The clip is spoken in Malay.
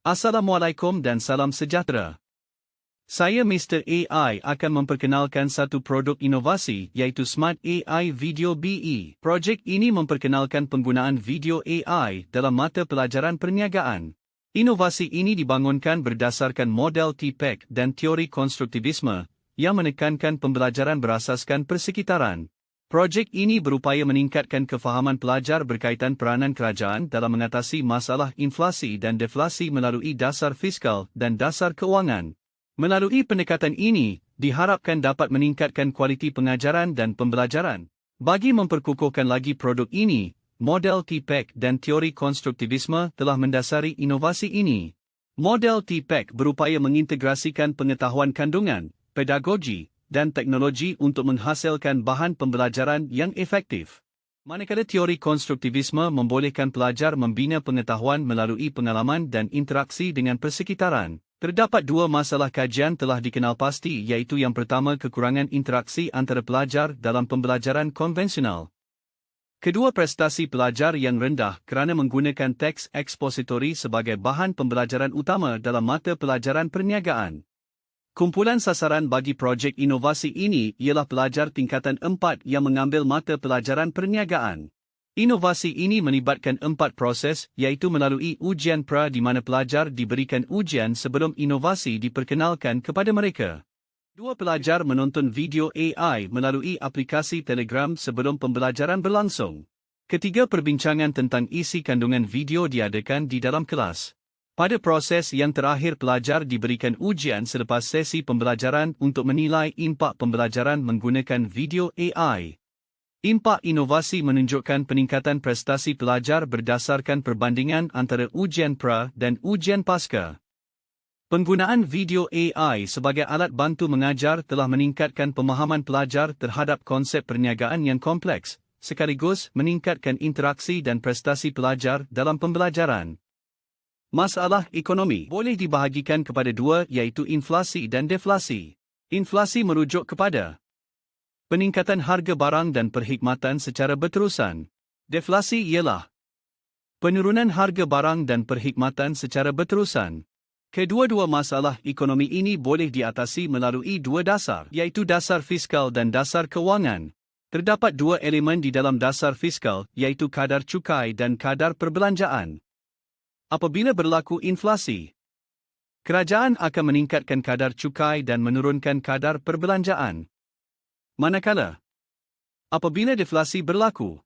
Assalamualaikum dan salam sejahtera. Saya Mr. AI akan memperkenalkan satu produk inovasi iaitu Smart AI Video BE. Projek ini memperkenalkan penggunaan video AI dalam mata pelajaran perniagaan. Inovasi ini dibangunkan berdasarkan model TPEC dan teori konstruktivisme yang menekankan pembelajaran berasaskan persekitaran. Projek ini berupaya meningkatkan kefahaman pelajar berkaitan peranan kerajaan dalam mengatasi masalah inflasi dan deflasi melalui dasar fiskal dan dasar keuangan. Melalui pendekatan ini, diharapkan dapat meningkatkan kualiti pengajaran dan pembelajaran. Bagi memperkukuhkan lagi produk ini, model TPEC dan teori konstruktivisme telah mendasari inovasi ini. Model TPEC berupaya mengintegrasikan pengetahuan kandungan, pedagogi, dan teknologi untuk menghasilkan bahan pembelajaran yang efektif. Manakala teori konstruktivisme membolehkan pelajar membina pengetahuan melalui pengalaman dan interaksi dengan persekitaran. Terdapat dua masalah kajian telah dikenal pasti iaitu yang pertama kekurangan interaksi antara pelajar dalam pembelajaran konvensional. Kedua prestasi pelajar yang rendah kerana menggunakan teks ekspositori sebagai bahan pembelajaran utama dalam mata pelajaran perniagaan. Kumpulan sasaran bagi projek inovasi ini ialah pelajar tingkatan 4 yang mengambil mata pelajaran perniagaan. Inovasi ini melibatkan 4 proses iaitu melalui ujian pra di mana pelajar diberikan ujian sebelum inovasi diperkenalkan kepada mereka. 2 pelajar menonton video AI melalui aplikasi Telegram sebelum pembelajaran berlangsung. Ketiga perbincangan tentang isi kandungan video diadakan di dalam kelas. Pada proses yang terakhir pelajar diberikan ujian selepas sesi pembelajaran untuk menilai impak pembelajaran menggunakan video AI. Impak inovasi menunjukkan peningkatan prestasi pelajar berdasarkan perbandingan antara ujian pra dan ujian pasca. Penggunaan video AI sebagai alat bantu mengajar telah meningkatkan pemahaman pelajar terhadap konsep perniagaan yang kompleks, sekaligus meningkatkan interaksi dan prestasi pelajar dalam pembelajaran. Masalah ekonomi boleh dibahagikan kepada dua iaitu inflasi dan deflasi. Inflasi merujuk kepada peningkatan harga barang dan perkhidmatan secara berterusan. Deflasi ialah penurunan harga barang dan perkhidmatan secara berterusan. Kedua-dua masalah ekonomi ini boleh diatasi melalui dua dasar iaitu dasar fiskal dan dasar kewangan. Terdapat dua elemen di dalam dasar fiskal iaitu kadar cukai dan kadar perbelanjaan. Apabila berlaku inflasi, kerajaan akan meningkatkan kadar cukai dan menurunkan kadar perbelanjaan. Manakala, apabila deflasi berlaku,